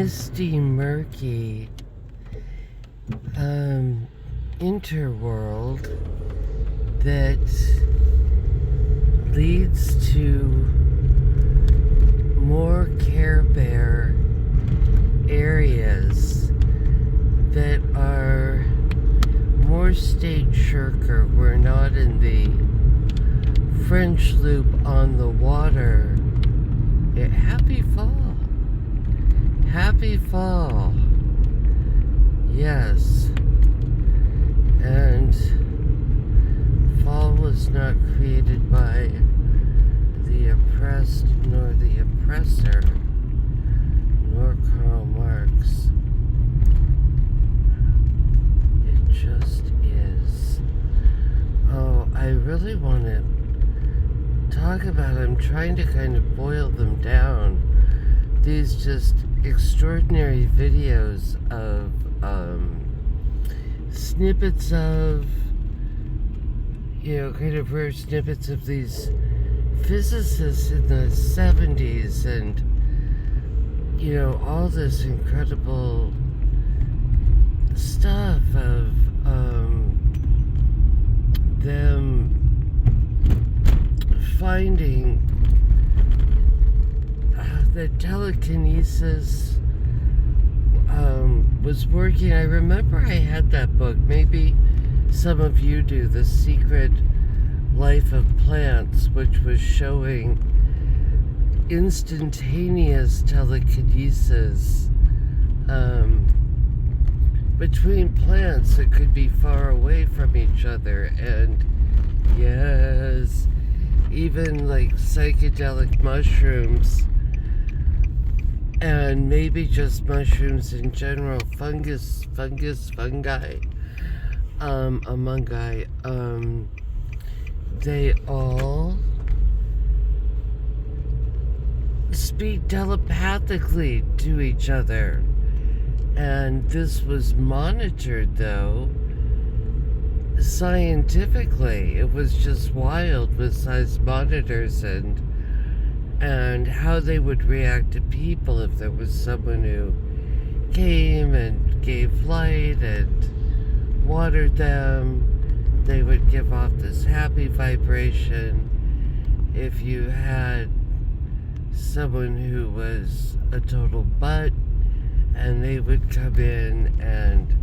misty, murky interworld that leads to more Care Bear areas that are more state shirker. We're not in the French loop on the water. Happy fall. Happy fall. Yes. And fall was not created by the oppressed nor the oppressor, nor Karl Marx. It just is. Oh, I really want to talk about it. I'm trying to kind of boil them down. These just extraordinary videos of snippets of, kind of rare snippets of these physicists in the 70s and, all this incredible stuff of them finding that telekinesis was working. I remember I had that book. Maybe some of you do. The Secret Life of Plants, which was showing instantaneous telekinesis between plants that could be far away from each other. And yes, even like psychedelic mushrooms, and maybe just mushrooms in general, fungi, amungi, they all speak telepathically to each other. And this was monitored, though, scientifically. It was just wild with size monitors and how they would react to people if there was someone who came and gave light and watered them. They would give off this happy vibration. If you had someone who was a total butt, and they would come in and,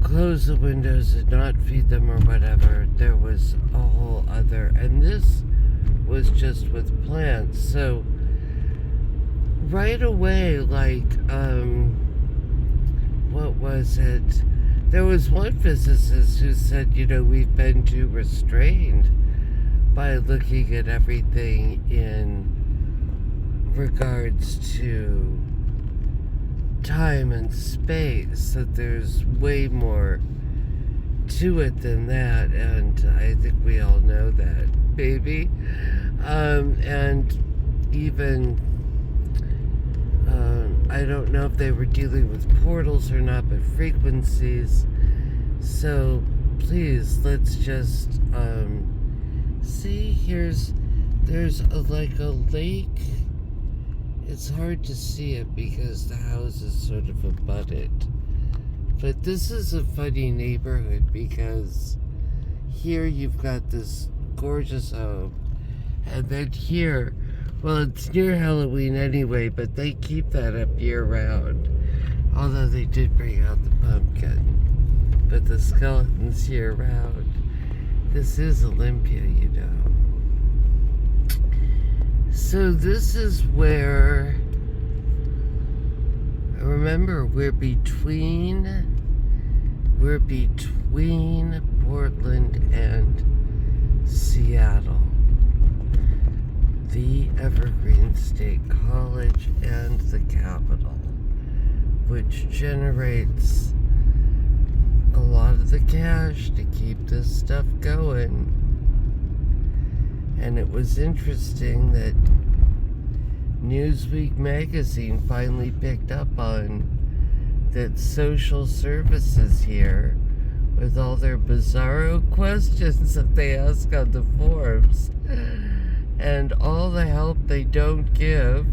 close the windows and not feed them or whatever, there was a whole other. And this was just with plants. So right away, what was it? There was one physicist who said, we've been too restrained by looking at everything in regards to time and space, that there's way more to it than that, and I think we all know that, baby. And even I don't know if they were dealing with portals or not, but frequencies. So please, let's just see. There's a lake. It's hard to see it because the house is sort of abutted. But this is a funny neighborhood because here you've got this gorgeous home. And then here, well, it's near Halloween anyway, but they keep that up year round. Although they did bring out the pumpkin. But the skeleton's year round. This is Olympia, So this is where, remember, we're between Portland and Seattle, the Evergreen State College and the capital, which generates a lot of the cash to keep this stuff going. And it was interesting that Newsweek magazine finally picked up on that social services here, with all their bizarro questions that they ask on the forums, and all the help they don't give,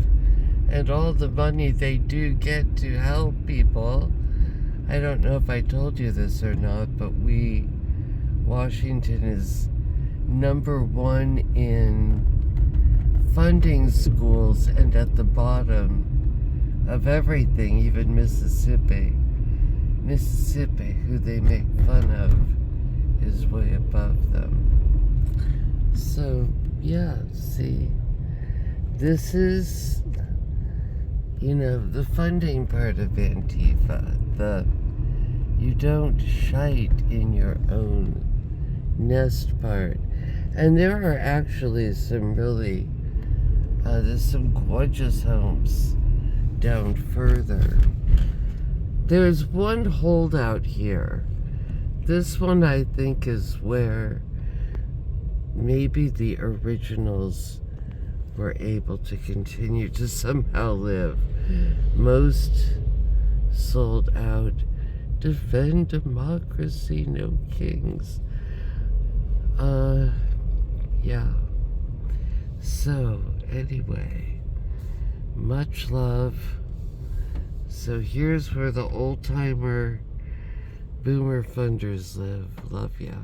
and all the money they do get to help people. I don't know if I told you this or not, but Washington is #1 in funding schools and at the bottom of everything, even Mississippi. Mississippi, who they make fun of, is way above them. So, yeah, see, this is, the funding part of Antifa. You don't shite in your own nest part. And there are actually some really, there's some gorgeous homes down further. There's one holdout here. This one, I think, is where maybe the originals were able to continue to somehow live. Most sold out. Defend democracy, no kings. Yeah. So, anyway, much love. So here's where the old-timer boomer funders live. Love ya.